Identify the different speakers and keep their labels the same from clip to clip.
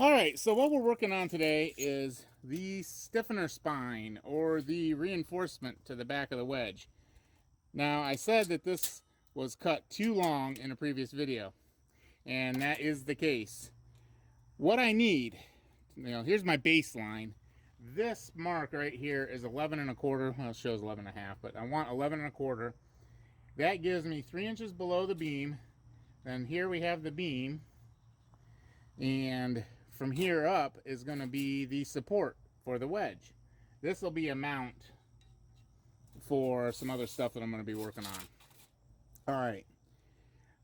Speaker 1: All right, so what we're working on today is the stiffener spine, or the reinforcement to the back of the wedge. Now, I said that this was cut too long in a previous video, and that is the case. What I need, here's my baseline. This mark right here is 11 and a quarter. Well, it shows 11 and a half, but I want 11 and a quarter. That gives me 3 inches below the beam. Then here we have the beam, and from here up is going to be the support for the wedge. This will be a mount for some other stuff that I'm going to be working on. All right,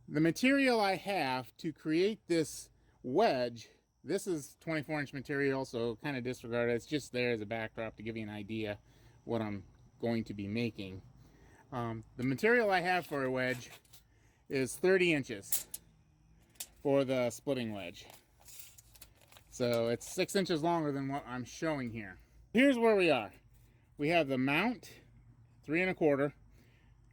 Speaker 1: the material I have to create this wedge, this is 24-inch material, so kind of disregard it. It's just there as a backdrop to give you an idea what I'm going to be making. The material I have for a wedge is 30 inches for the splitting wedge. So it's 6 inches longer than what I'm showing here. Here's where we are. We have the mount, 3 and a quarter,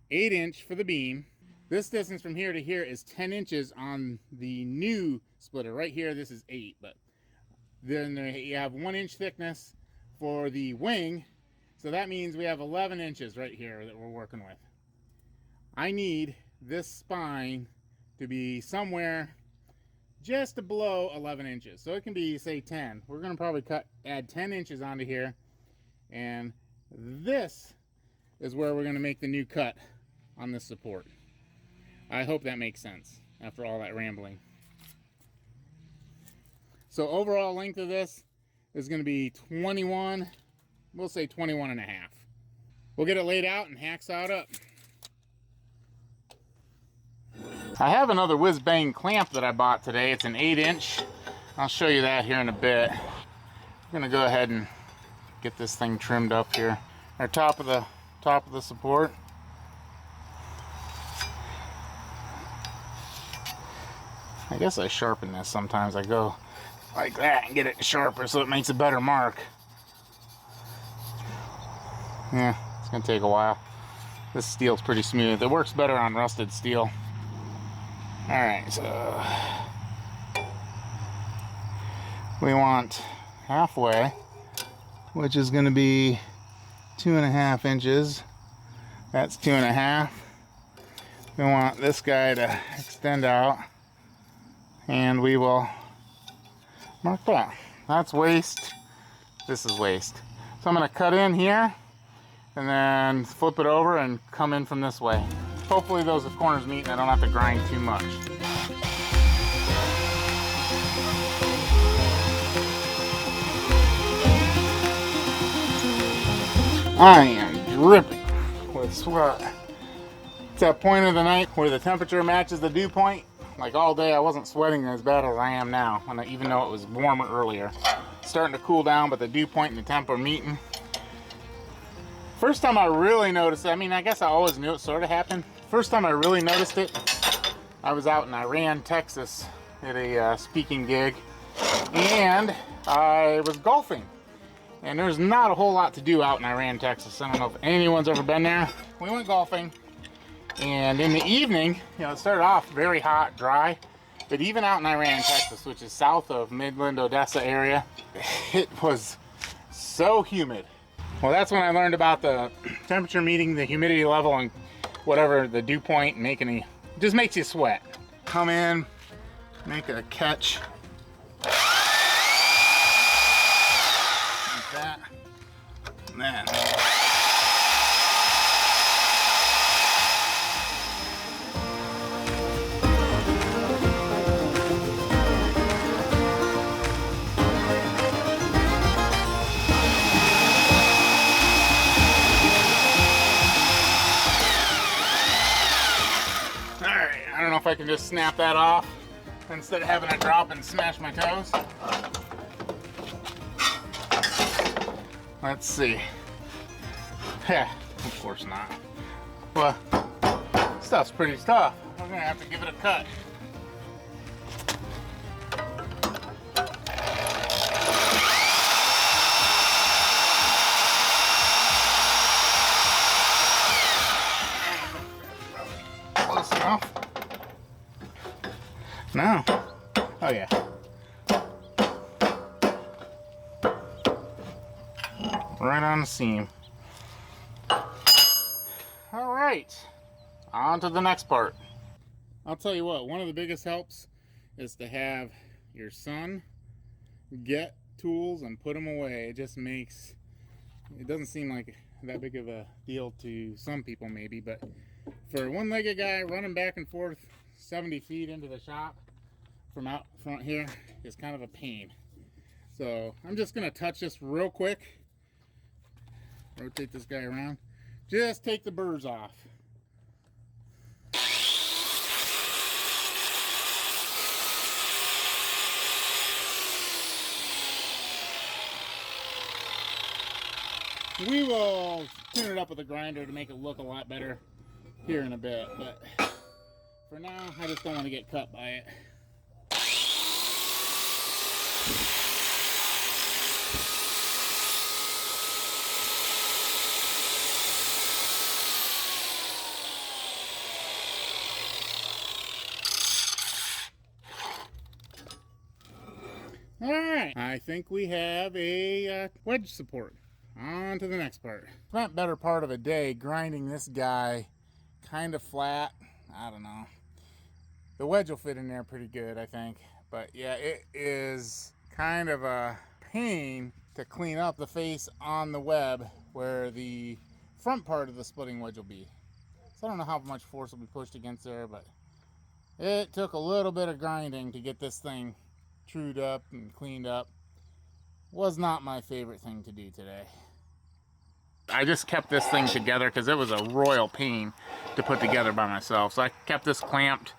Speaker 1: 8 inch for the beam. This distance from here to here is 10 inches on the new splitter. Right here, this is 8, but then you have 1 inch thickness for the wing. So that means we have 11 inches right here that we're working with. I need this spine to be somewhere just below 11 inches. So it can be, say, 10. We're going to probably add 10 inches onto here. And this is where we're going to make the new cut on this support. I hope that makes sense after all that rambling. So overall length of this is going to be 21, we'll say 21 and a half. We'll get it laid out and hacksawed up. I have another whiz bang clamp that I bought today. It's an 8 inch. I'll show you that here in a bit. I'm going to go ahead and get this thing trimmed up here. Our top of the support. I guess I sharpen this sometimes. I go like that and get it sharper so it makes a better mark. Yeah, it's gonna take a while. This steel's pretty smooth. It works better on rusted steel. Alright, so we want halfway, which is gonna be 2.5 inches. That's 2.5. We want this guy to extend out, and we will mark that. That's waist. This is waist. So I'm going to cut in here and then flip it over and come in from this way. Hopefully those corners meet and I don't have to grind too much. I am dripping with sweat. It's that point of the night where the temperature matches the dew point. Like all day I wasn't sweating as bad as I am now, even though it was warmer earlier. It's starting to cool down, but the dew point and the temp are meeting. First time I really noticed it, I guess I always knew it sort of happened. First time I really noticed it, I was out in Iran, Texas at a speaking gig, and I was golfing. And there's not a whole lot to do out in Iran, Texas. I don't know if anyone's ever been there. We went golfing. And in the evening, it started off very hot, dry, but even out in Iran, Texas, which is south of Midland, Odessa area, it was so humid. Well, that's when I learned about the temperature meeting the humidity level and whatever the dew point, it just makes you sweat. Come in, make a catch. Like that. And then I don't know if I can just snap that off instead of having it drop and smash my toes. Let's see. Yeah, of course not. Well, stuff's pretty tough. I'm gonna have to give it a cut. Close enough. No. Oh yeah. right on the seam. All right, on to the next part. I'll tell you what, one of the biggest helps is to have your son get tools and put them away. It just makes, it doesn't seem like that big of a deal to some people maybe, but for a one-legged guy running back and forth 70 feet into the shop from out front here is kind of a pain. So I'm just gonna touch this real quick. Rotate this guy around. Just take the burrs off. We will tune it up with a grinder to make it look a lot better here in a bit, but for now I just don't want to get cut by it. Alright, I think we have a wedge support. On to the next part. Spent better part of a day grinding this guy kind of flat. I don't know. The wedge will fit in there pretty good, I think. But yeah, it is kind of a pain to clean up the face on the web where the front part of the splitting wedge will be. So I don't know how much force will be pushed against there, but it took a little bit of grinding to get this thing trued up and cleaned up. Was not my favorite thing to do today. I just kept this thing together because it was a royal pain to put together by myself. So I kept this clamped.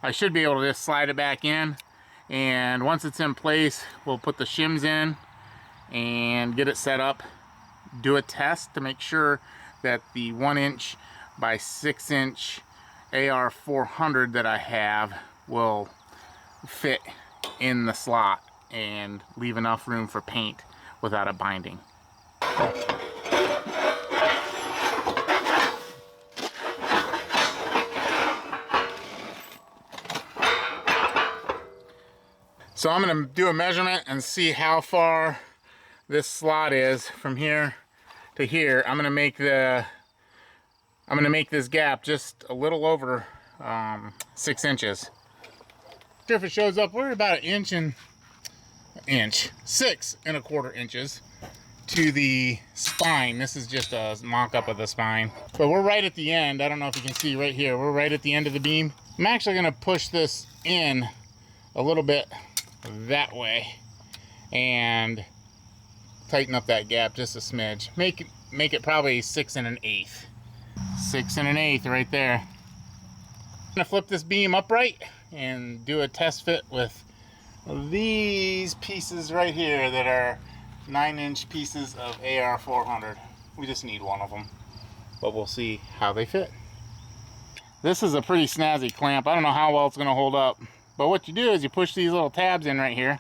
Speaker 1: I should be able to just slide it back in, and once it's in place, we'll put the shims in and get it set up. Do a test to make sure that the 1" by 6" AR 400 that I have will fit in the slot and leave enough room for paint without it binding. So I'm going to do a measurement and see how far this slot is from here to here. I'm going to make this gap just a little over 6 inches. Sure if it shows up, we're about 6 1/4 inches to the spine. This is just a mock-up of the spine, but we're right at the end. I don't know if you can see right here, we're right at the end of the beam. I'm actually going to push this in a little bit that way and tighten up that gap just a smidge. Make it probably 6 1/8. 6 1/8 right there. I'm going to flip this beam upright and do a test fit with these pieces right here that are 9" pieces of AR 400. We just need one of them, but we'll see how they fit. This is a pretty snazzy clamp. I don't know how well it's going to hold up, but what you do is you push these little tabs in right here,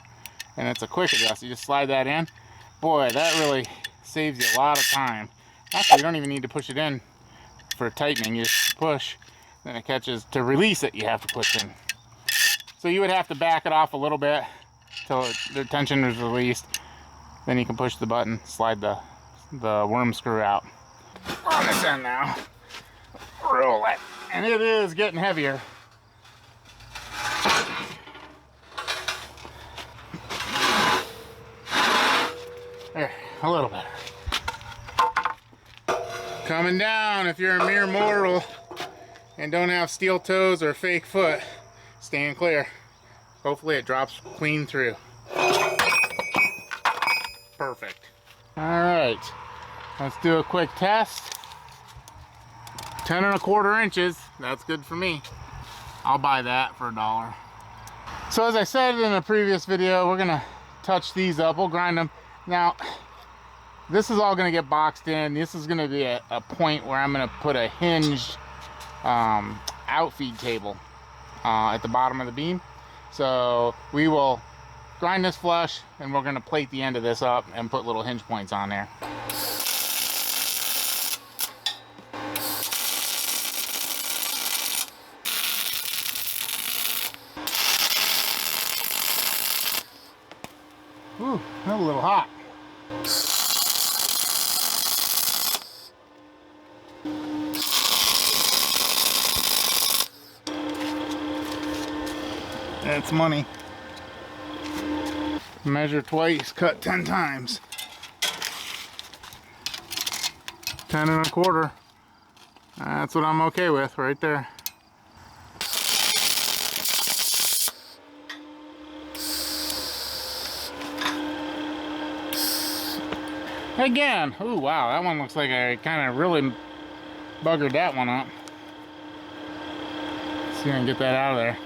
Speaker 1: and it's a quick adjust. You just slide that in. Boy, that really saves you a lot of time. Actually, you don't even need to push it in for tightening. You just push, then it catches. To release it, you have to push in. So you would have to back it off a little bit until the tension is released. Then you can push the button, slide the worm screw out. On this end now. Roll it. And it is getting heavier. There, a little better. Coming down. If you're a mere mortal and don't have steel toes or fake foot, stand clear. Hopefully it drops clean through. Perfect. Alright, let's do a quick test. 10 1/4 inches, that's good for me. I'll buy that for $1. So as I said in a previous video, we're gonna touch these up, we'll grind them. Now, this is all gonna get boxed in. This is gonna be a point where I'm gonna put a hinged outfeed table at the bottom of the beam. So we will grind this flush, and we're going to plate the end of this up and put little hinge points on there. Ooh, that's a little hot. That's money. Measure twice, cut 10 times. 10 1/4. That's what I'm okay with right there. Again, ooh, wow, that one looks like I kind of really buggered that one up. Let's see if I can get that out of there.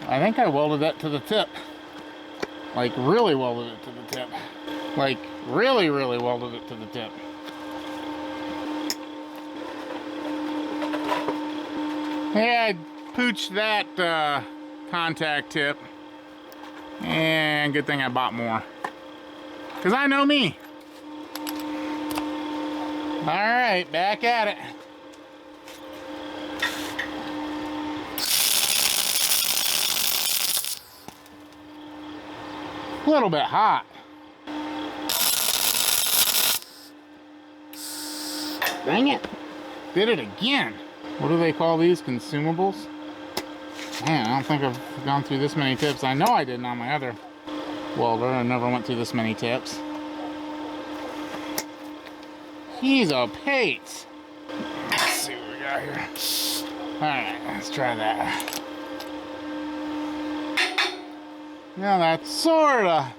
Speaker 1: I think I welded that to the tip. Like, really welded it to the tip. Like, really welded it to the tip. Yeah, I pooched that contact tip. And good thing I bought more. Because I know me. Alright, back at it. A little bit hot. Dang it. Did it again. What do they call these? Consumables? Man, I don't think I've gone through this many tips. I know I didn't on my other welder. I never went through this many tips. He's a pace. Let's see what we got here. Alright, let's try that. Now that's sorta.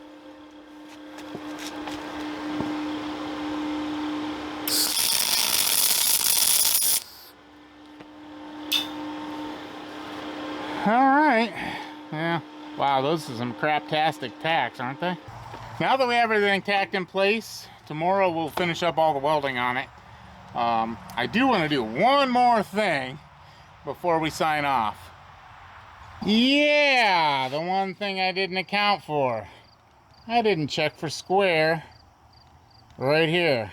Speaker 1: Alright. Yeah. Wow, those are some craptastic tacks, aren't they? Now that we have everything tacked in place, tomorrow we'll finish up all the welding on it. I do want to do one more thing before we sign off. Yeah, the one thing I didn't account for. I didn't check for square right here.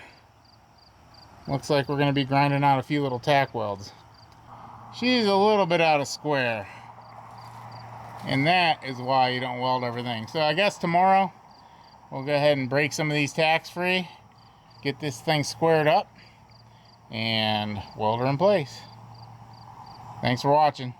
Speaker 1: Looks like we're going to be grinding out a few little tack welds. She's a little bit out of square. And that is why you don't weld everything. So I guess tomorrow we'll go ahead and break some of these tacks free, get this thing squared up, and weld her in place. Thanks for watching.